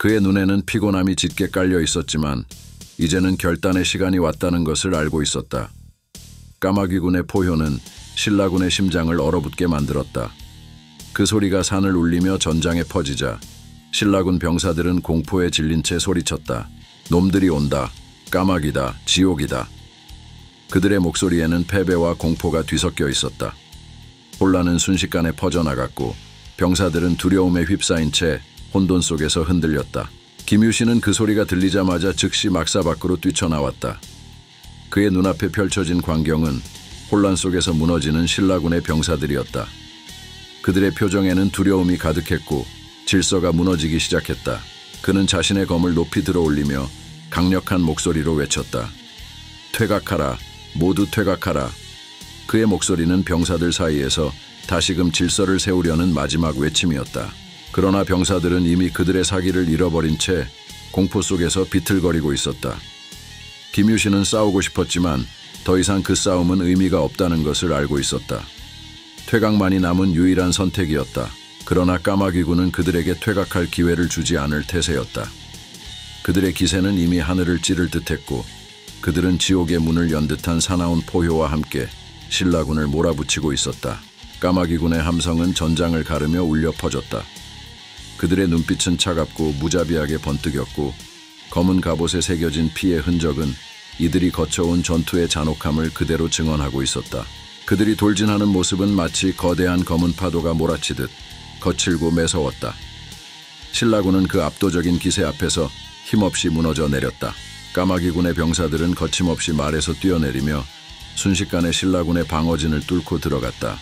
그의 눈에는 피곤함이 짙게 깔려 있었지만 이제는 결단의 시간이 왔다는 것을 알고 있었다. 까마귀군의 포효는 신라군의 심장을 얼어붙게 만들었다. 그 소리가 산을 울리며 전장에 퍼지자 신라군 병사들은 공포에 질린 채 소리쳤다. 놈들이 온다. 까마귀다. 지옥이다. 그들의 목소리에는 패배와 공포가 뒤섞여 있었다. 혼란은 순식간에 퍼져나갔고 병사들은 두려움에 휩싸인 채 혼돈 속에서 흔들렸다. 김유신은 그 소리가 들리자마자 즉시 막사 밖으로 뛰쳐나왔다. 그의 눈앞에 펼쳐진 광경은 혼란 속에서 무너지는 신라군의 병사들이었다. 그들의 표정에는 두려움이 가득했고 질서가 무너지기 시작했다. 그는 자신의 검을 높이 들어올리며 강력한 목소리로 외쳤다. 퇴각하라. 모두 퇴각하라. 그의 목소리는 병사들 사이에서 다시금 질서를 세우려는 마지막 외침이었다. 그러나 병사들은 이미 그들의 사기를 잃어버린 채 공포 속에서 비틀거리고 있었다. 김유신은 싸우고 싶었지만 더 이상 그 싸움은 의미가 없다는 것을 알고 있었다. 퇴각만이 남은 유일한 선택이었다. 그러나 까마귀군은 그들에게 퇴각할 기회를 주지 않을 태세였다. 그들의 기세는 이미 하늘을 찌를 듯했고 그들은 지옥의 문을 연 듯한 사나운 포효와 함께 신라군을 몰아붙이고 있었다. 까마귀군의 함성은 전장을 가르며 울려 퍼졌다. 그들의 눈빛은 차갑고 무자비하게 번뜩였고 검은 갑옷에 새겨진 피의 흔적은 이들이 거쳐온 전투의 잔혹함을 그대로 증언하고 있었다. 그들이 돌진하는 모습은 마치 거대한 검은 파도가 몰아치듯 거칠고 매서웠다. 신라군은 그 압도적인 기세 앞에서 힘없이 무너져 내렸다. 까마귀군의 병사들은 거침없이 말에서 뛰어내리며 순식간에 신라군의 방어진을 뚫고 들어갔다.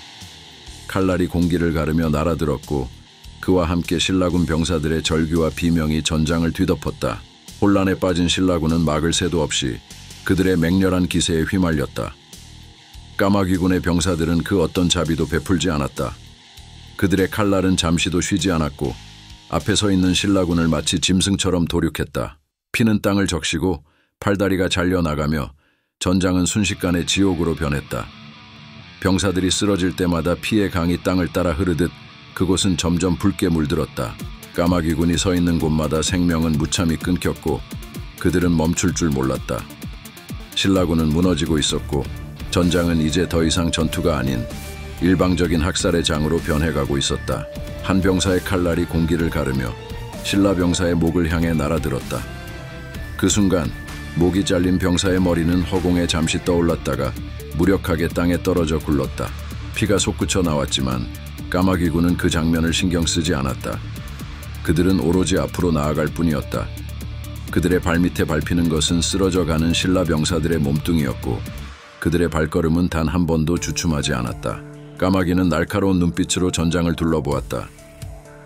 칼날이 공기를 가르며 날아들었고 그와 함께 신라군 병사들의 절규와 비명이 전장을 뒤덮었다. 혼란에 빠진 신라군은 막을 새도 없이 그들의 맹렬한 기세에 휘말렸다. 까마귀군의 병사들은 그 어떤 자비도 베풀지 않았다. 그들의 칼날은 잠시도 쉬지 않았고 앞에 서 있는 신라군을 마치 짐승처럼 도륙했다. 피는 땅을 적시고 팔다리가 잘려나가며 전장은 순식간에 지옥으로 변했다. 병사들이 쓰러질 때마다 피의 강이 땅을 따라 흐르듯 그곳은 점점 붉게 물들었다. 까마귀군이 서 있는 곳마다 생명은 무참히 끊겼고 그들은 멈출 줄 몰랐다. 신라군은 무너지고 있었고 전장은 이제 더 이상 전투가 아닌 일방적인 학살의 장으로 변해가고 있었다. 한 병사의 칼날이 공기를 가르며 신라 병사의 목을 향해 날아들었다. 그 순간 목이 잘린 병사의 머리는 허공에 잠시 떠올랐다가 무력하게 땅에 떨어져 굴렀다. 피가 솟구쳐 나왔지만 까마귀군은 그 장면을 신경 쓰지 않았다. 그들은 오로지 앞으로 나아갈 뿐이었다. 그들의 발밑에 밟히는 것은 쓰러져가는 신라 병사들의 몸뚱이였고 그들의 발걸음은 단 한 번도 주춤하지 않았다. 까마귀는 날카로운 눈빛으로 전장을 둘러보았다.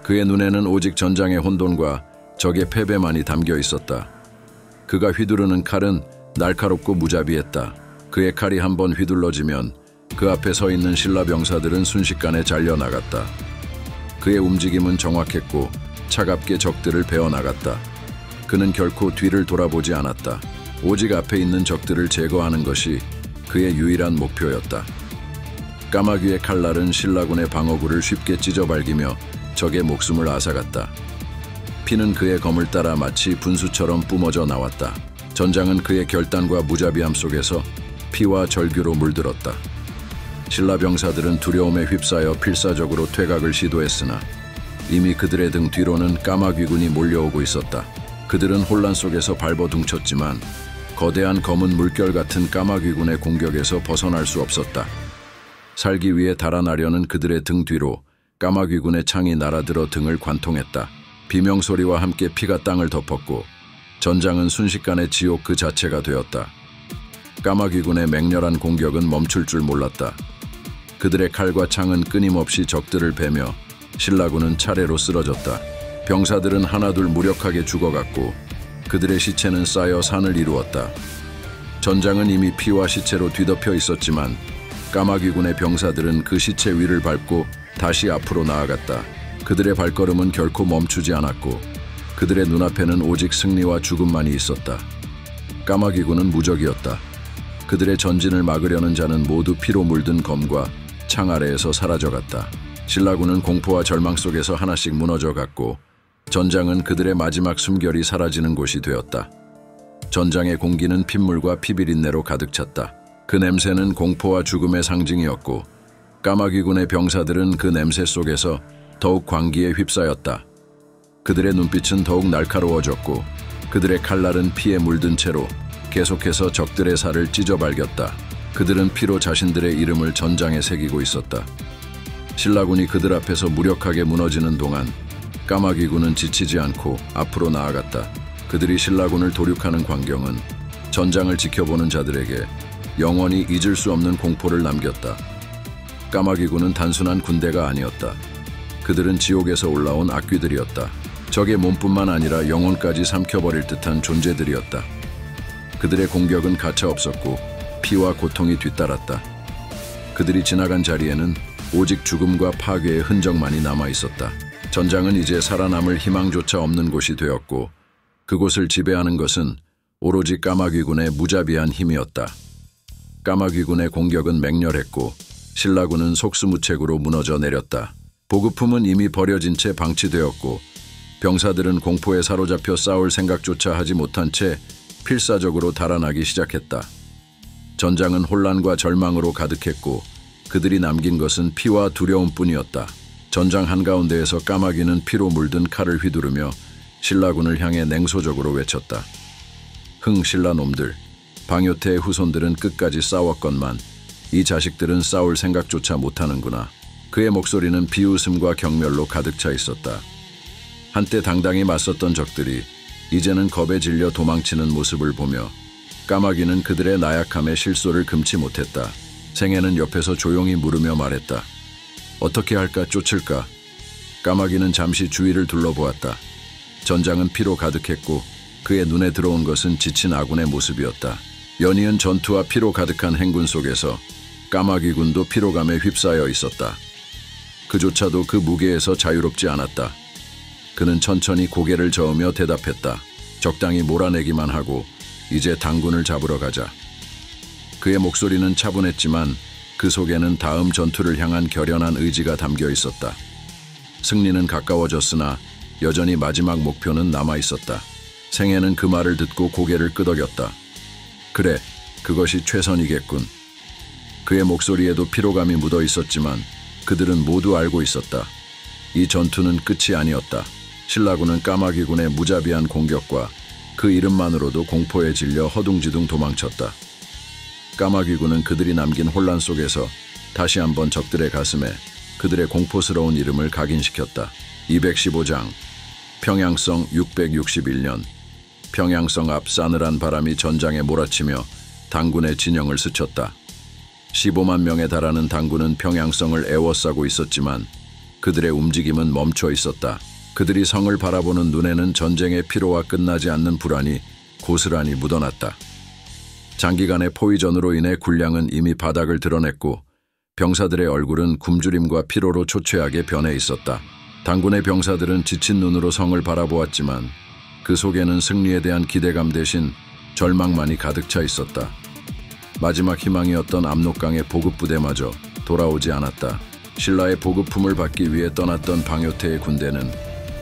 그의 눈에는 오직 전장의 혼돈과 적의 패배만이 담겨 있었다. 그가 휘두르는 칼은 날카롭고 무자비했다. 그의 칼이 한번 휘둘러지면 그 앞에 서 있는 신라 병사들은 순식간에 잘려나갔다. 그의 움직임은 정확했고 차갑게 적들을 베어나갔다. 그는 결코 뒤를 돌아보지 않았다. 오직 앞에 있는 적들을 제거하는 것이 그의 유일한 목표였다. 까마귀의 칼날은 신라군의 방어구를 쉽게 찢어발기며 적의 목숨을 앗아갔다. 피는 그의 검을 따라 마치 분수처럼 뿜어져 나왔다. 전장은 그의 결단과 무자비함 속에서 피와 절규로 물들었다. 신라 병사들은 두려움에 휩싸여 필사적으로 퇴각을 시도했으나 이미 그들의 등 뒤로는 까마귀군이 몰려오고 있었다. 그들은 혼란 속에서 발버둥쳤지만 거대한 검은 물결 같은 까마귀군의 공격에서 벗어날 수 없었다. 살기 위해 달아나려는 그들의 등 뒤로 까마귀군의 창이 날아들어 등을 관통했다. 비명소리와 함께 피가 땅을 덮었고 전장은 순식간에 지옥 그 자체가 되었다. 까마귀군의 맹렬한 공격은 멈출 줄 몰랐다. 그들의 칼과 창은 끊임없이 적들을 베며 신라군은 차례로 쓰러졌다. 병사들은 하나둘 무력하게 죽어갔고 그들의 시체는 쌓여 산을 이루었다. 전장은 이미 피와 시체로 뒤덮여 있었지만 까마귀군의 병사들은 그 시체 위를 밟고 다시 앞으로 나아갔다. 그들의 발걸음은 결코 멈추지 않았고 그들의 눈앞에는 오직 승리와 죽음만이 있었다. 까마귀군은 무적이었다. 그들의 전진을 막으려는 자는 모두 피로 물든 검과 창 아래에서 사라져갔다. 신라군은 공포와 절망 속에서 하나씩 무너져갔고 전장은 그들의 마지막 숨결이 사라지는 곳이 되었다. 전장의 공기는 핏물과 피비린내로 가득 찼다. 그 냄새는 공포와 죽음의 상징이었고 까마귀군의 병사들은 그 냄새 속에서 더욱 광기에 휩싸였다. 그들의 눈빛은 더욱 날카로워졌고 그들의 칼날은 피에 물든 채로 계속해서 적들의 살을 찢어발겼다. 그들은 피로 자신들의 이름을 전장에 새기고 있었다. 신라군이 그들 앞에서 무력하게 무너지는 동안 까마귀군은 지치지 않고 앞으로 나아갔다. 그들이 신라군을 도륙하는 광경은 전장을 지켜보는 자들에게 영원히 잊을 수 없는 공포를 남겼다. 까마귀군은 단순한 군대가 아니었다. 그들은 지옥에서 올라온 악귀들이었다. 적의 몸뿐만 아니라 영혼까지 삼켜버릴 듯한 존재들이었다. 그들의 공격은 가차없었고 피와 고통이 뒤따랐다. 그들이 지나간 자리에는 오직 죽음과 파괴의 흔적만이 남아있었다. 전장은 이제 살아남을 희망조차 없는 곳이 되었고 그곳을 지배하는 것은 오로지 까마귀군의 무자비한 힘이었다. 까마귀군의 공격은 맹렬했고 신라군은 속수무책으로 무너져 내렸다. 보급품은 이미 버려진 채 방치되었고 병사들은 공포에 사로잡혀 싸울 생각조차 하지 못한 채 필사적으로 달아나기 시작했다. 전장은 혼란과 절망으로 가득했고 그들이 남긴 것은 피와 두려움뿐이었다. 전장 한가운데에서 까마귀는 피로 물든 칼을 휘두르며 신라군을 향해 냉소적으로 외쳤다. 흥신라놈들, 방요태의 후손들은 끝까지 싸웠건만 이 자식들은 싸울 생각조차 못하는구나. 그의 목소리는 비웃음과 경멸로 가득 차 있었다. 한때 당당히 맞섰던 적들이 이제는 겁에 질려 도망치는 모습을 보며 까마귀는 그들의 나약함에 실소를 금치 못했다. 생애는 옆에서 조용히 물으며 말했다. 어떻게 할까, 쫓을까? 까마귀는 잠시 주위를 둘러보았다. 전장은 피로 가득했고 그의 눈에 들어온 것은 지친 아군의 모습이었다. 연이은 전투와 피로 가득한 행군 속에서 까마귀군도 피로감에 휩싸여 있었다. 그조차도 그 무게에서 자유롭지 않았다. 그는 천천히 고개를 저으며 대답했다. 적당히 몰아내기만 하고 이제 당군을 잡으러 가자. 그의 목소리는 차분했지만 그 속에는 다음 전투를 향한 결연한 의지가 담겨 있었다. 승리는 가까워졌으나 여전히 마지막 목표는 남아 있었다. 생애는 그 말을 듣고 고개를 끄덕였다. 그래, 그것이 최선이겠군. 그의 목소리에도 피로감이 묻어 있었지만 그들은 모두 알고 있었다. 이 전투는 끝이 아니었다. 신라군은 까마귀군의 무자비한 공격과 그 이름만으로도 공포에 질려 허둥지둥 도망쳤다. 까마귀군은 그들이 남긴 혼란 속에서 다시 한번 적들의 가슴에 그들의 공포스러운 이름을 각인시켰다. 215장 평양성 661년 평양성 앞 싸늘한 바람이 전장에 몰아치며 당군의 진영을 스쳤다. 15만 명에 달하는 당군은 평양성을 에워싸고 있었지만 그들의 움직임은 멈춰 있었다. 그들이 성을 바라보는 눈에는 전쟁의 피로와 끝나지 않는 불안이 고스란히 묻어났다. 장기간의 포위전으로 인해 군량은 이미 바닥을 드러냈고 병사들의 얼굴은 굶주림과 피로로 초췌하게 변해 있었다. 당군의 병사들은 지친 눈으로 성을 바라보았지만 그 속에는 승리에 대한 기대감 대신 절망만이 가득 차 있었다. 마지막 희망이었던 압록강의 보급부대마저 돌아오지 않았다. 신라의 보급품을 받기 위해 떠났던 방요태의 군대는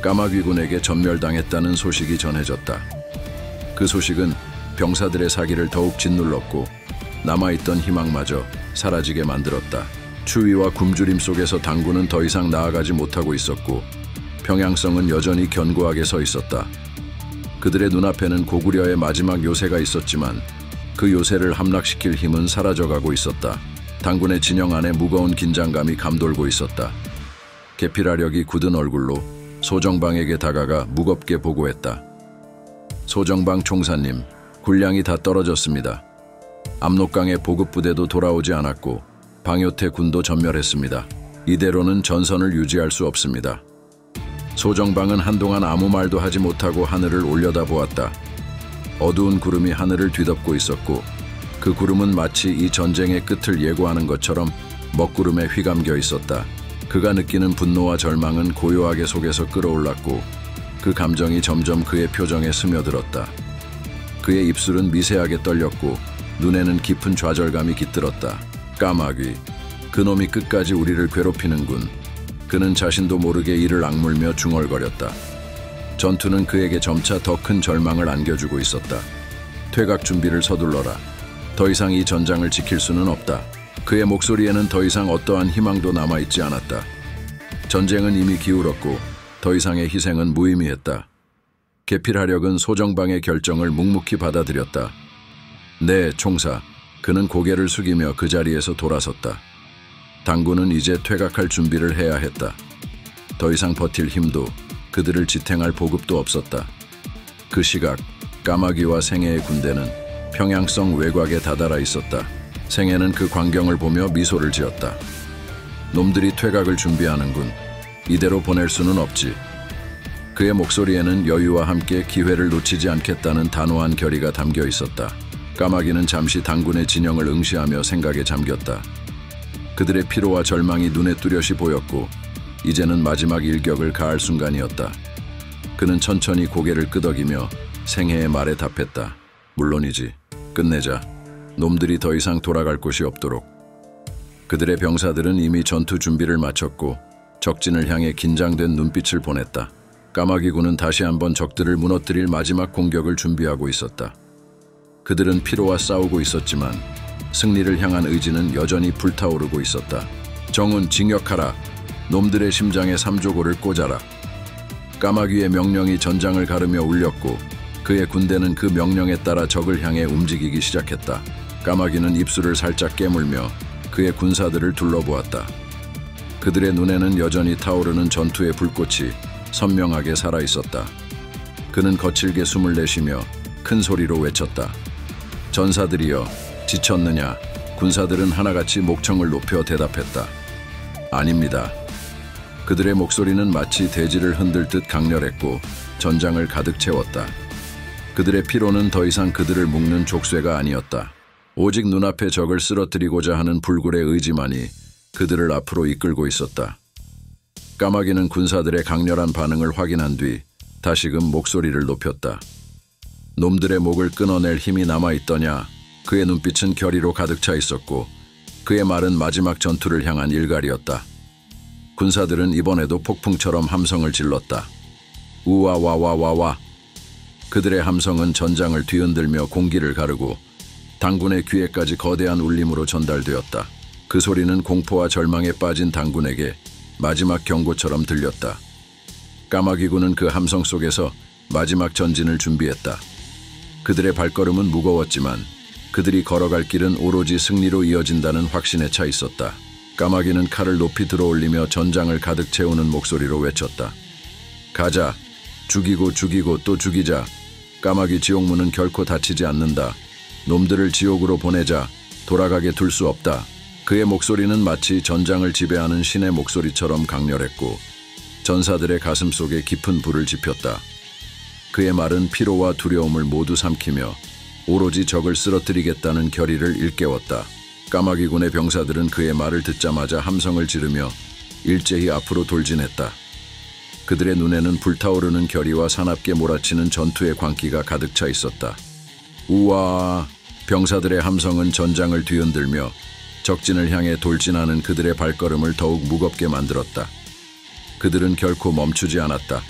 까마귀군에게 전멸당했다는 소식이 전해졌다. 그 소식은 병사들의 사기를 더욱 짓눌렀고 남아있던 희망마저 사라지게 만들었다. 추위와 굶주림 속에서 당군은 더 이상 나아가지 못하고 있었고 평양성은 여전히 견고하게 서 있었다. 그들의 눈앞에는 고구려의 마지막 요새가 있었지만 그 요새를 함락시킬 힘은 사라져가고 있었다. 당군의 진영 안에 무거운 긴장감이 감돌고 있었다. 계피라력이 굳은 얼굴로 소정방에게 다가가 무겁게 보고했다. 소정방 총사님, 군량이 다 떨어졌습니다. 압록강의 보급부대도 돌아오지 않았고 방요태 군도 전멸했습니다. 이대로는 전선을 유지할 수 없습니다. 소정방은 한동안 아무 말도 하지 못하고 하늘을 올려다보았다. 어두운 구름이 하늘을 뒤덮고 있었고 그 구름은 마치 이 전쟁의 끝을 예고하는 것처럼 먹구름에 휘감겨 있었다. 그가 느끼는 분노와 절망은 고요하게 속에서 끌어올랐고 그 감정이 점점 그의 표정에 스며들었다. 그의 입술은 미세하게 떨렸고 눈에는 깊은 좌절감이 깃들었다. 까마귀, 그놈이 끝까지 우리를 괴롭히는군. 그는 자신도 모르게 이를 악물며 중얼거렸다. 전투는 그에게 점차 더 큰 절망을 안겨주고 있었다. 퇴각 준비를 서둘러라. 더 이상 이 전장을 지킬 수는 없다. 그의 목소리에는 더 이상 어떠한 희망도 남아있지 않았다. 전쟁은 이미 기울었고 더 이상의 희생은 무의미했다. 계필하력은 소정방의 결정을 묵묵히 받아들였다. 네, 총사. 그는 고개를 숙이며 그 자리에서 돌아섰다. 당군은 이제 퇴각할 준비를 해야 했다. 더 이상 버틸 힘도 그들을 지탱할 보급도 없었다. 그 시각 까마귀와 생애의 군대는 평양성 외곽에 다다라 있었다. 생애는 그 광경을 보며 미소를 지었다. 놈들이 퇴각을 준비하는군. 이대로 보낼 수는 없지. 그의 목소리에는 여유와 함께 기회를 놓치지 않겠다는 단호한 결의가 담겨 있었다. 까마귀는 잠시 당군의 진영을 응시하며 생각에 잠겼다. 그들의 피로와 절망이 눈에 뚜렷이 보였고 이제는 마지막 일격을 가할 순간이었다. 그는 천천히 고개를 끄덕이며 생애의 말에 답했다. 물론이지. 끝내자. 놈들이 더 이상 돌아갈 곳이 없도록. 그들의 병사들은 이미 전투 준비를 마쳤고 적진을 향해 긴장된 눈빛을 보냈다. 까마귀군은 다시 한번 적들을 무너뜨릴 마지막 공격을 준비하고 있었다. 그들은 피로와 싸우고 있었지만 승리를 향한 의지는 여전히 불타오르고 있었다. 정훈, 징역하라. 놈들의 심장에 삼조고를 꽂아라. 까마귀의 명령이 전장을 가르며 울렸고 그의 군대는 그 명령에 따라 적을 향해 움직이기 시작했다. 까마귀는 입술을 살짝 깨물며 그의 군사들을 둘러보았다. 그들의 눈에는 여전히 타오르는 전투의 불꽃이 선명하게 살아있었다. 그는 거칠게 숨을 내쉬며 큰 소리로 외쳤다. 전사들이여, 지쳤느냐? 군사들은 하나같이 목청을 높여 대답했다. 아닙니다. 그들의 목소리는 마치 대지를 흔들 듯 강렬했고 전장을 가득 채웠다. 그들의 피로는 더 이상 그들을 묶는 족쇄가 아니었다. 오직 눈앞의 적을 쓰러뜨리고자 하는 불굴의 의지만이 그들을 앞으로 이끌고 있었다. 까마귀는 군사들의 강렬한 반응을 확인한 뒤 다시금 목소리를 높였다. 놈들의 목을 끊어낼 힘이 남아있더냐? 그의 눈빛은 결의로 가득 차 있었고 그의 말은 마지막 전투를 향한 일갈이었다. 군사들은 이번에도 폭풍처럼 함성을 질렀다. 우와와와와와. 그들의 함성은 전장을 뒤흔들며 공기를 가르고 당군의 귀에까지 거대한 울림으로 전달되었다. 그 소리는 공포와 절망에 빠진 당군에게 마지막 경고처럼 들렸다. 까마귀군은 그 함성 속에서 마지막 전진을 준비했다. 그들의 발걸음은 무거웠지만 그들이 걸어갈 길은 오로지 승리로 이어진다는 확신에 차 있었다. 까마귀는 칼을 높이 들어올리며 전장을 가득 채우는 목소리로 외쳤다. 가자. 죽이고 죽이고 또 죽이자. 까마귀 지옥문은 결코 닫히지 않는다. 놈들을 지옥으로 보내자. 돌아가게 둘 수 없다. 그의 목소리는 마치 전장을 지배하는 신의 목소리처럼 강렬했고 전사들의 가슴 속에 깊은 불을 지폈다. 그의 말은 피로와 두려움을 모두 삼키며 오로지 적을 쓰러뜨리겠다는 결의를 일깨웠다. 까마귀군의 병사들은 그의 말을 듣자마자 함성을 지르며 일제히 앞으로 돌진했다. 그들의 눈에는 불타오르는 결의와 사납게 몰아치는 전투의 광기가 가득 차 있었다. 우와! 병사들의 함성은 전장을 뒤흔들며 적진을 향해 돌진하는 그들의 발걸음을 더욱 무겁게 만들었다. 그들은 결코 멈추지 않았다.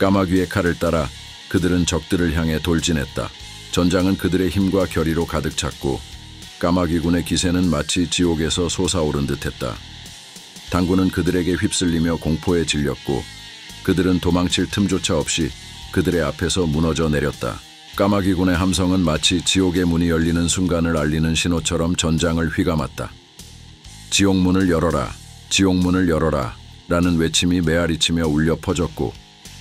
까마귀의 칼을 따라 그들은 적들을 향해 돌진했다. 전장은 그들의 힘과 결의로 가득 찼고 까마귀군의 기세는 마치 지옥에서 솟아오른 듯했다. 당군은 그들에게 휩쓸리며 공포에 질렸고 그들은 도망칠 틈조차 없이 그들의 앞에서 무너져 내렸다. 까마귀군의 함성은 마치 지옥의 문이 열리는 순간을 알리는 신호처럼 전장을 휘감았다. 지옥문을 열어라, 지옥문을 열어라 라는 외침이 메아리치며 울려 퍼졌고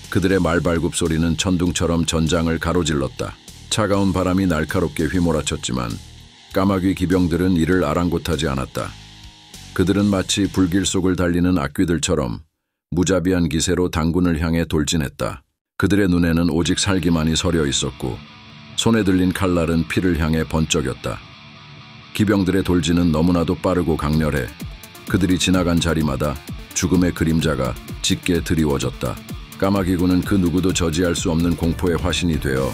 그들의 말발굽 소리는 천둥처럼 전장을 가로질렀다. 차가운 바람이 날카롭게 휘몰아쳤지만 까마귀 기병들은 이를 아랑곳하지 않았다. 그들은 마치 불길 속을 달리는 악귀들처럼 무자비한 기세로 당군을 향해 돌진했다. 그들의 눈에는 오직 살기만이 서려 있었고 손에 들린 칼날은 피를 향해 번쩍였다. 기병들의 돌진은 너무나도 빠르고 강렬해 그들이 지나간 자리마다 죽음의 그림자가 짙게 드리워졌다. 까마귀군은 그 누구도 저지할 수 없는 공포의 화신이 되어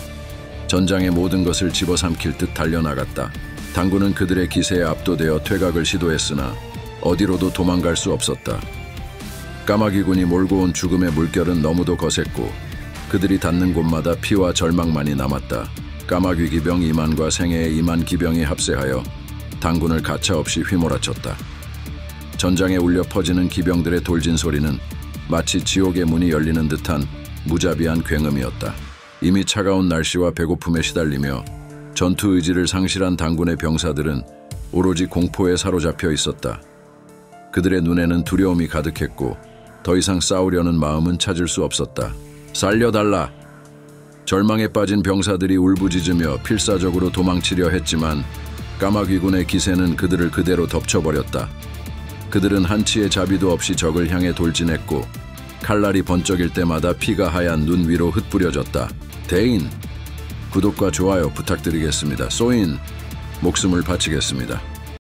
전장의 모든 것을 집어삼킬 듯 달려나갔다. 당군은 그들의 기세에 압도되어 퇴각을 시도했으나 어디로도 도망갈 수 없었다. 까마귀군이 몰고 온 죽음의 물결은 너무도 거셌고 그들이 닿는 곳마다 피와 절망만이 남았다. 까마귀 기병 2만과 생애의 2만 기병이 합세하여 당군을 가차없이 휘몰아쳤다. 전장에 울려 퍼지는 기병들의 돌진 소리는 마치 지옥의 문이 열리는 듯한 무자비한 굉음이었다. 이미 차가운 날씨와 배고픔에 시달리며 전투 의지를 상실한 당군의 병사들은 오로지 공포에 사로잡혀 있었다. 그들의 눈에는 두려움이 가득했고 더 이상 싸우려는 마음은 찾을 수 없었다. 살려달라! 절망에 빠진 병사들이 울부짖으며 필사적으로 도망치려 했지만 까마귀군의 기세는 그들을 그대로 덮쳐버렸다. 그들은 한치의 자비도 없이 적을 향해 돌진했고 칼날이 번쩍일 때마다 피가 하얀 눈 위로 흩뿌려졌다. 대인, 구독과 좋아요 부탁드리겠습니다. 소인, 목숨을 바치겠습니다.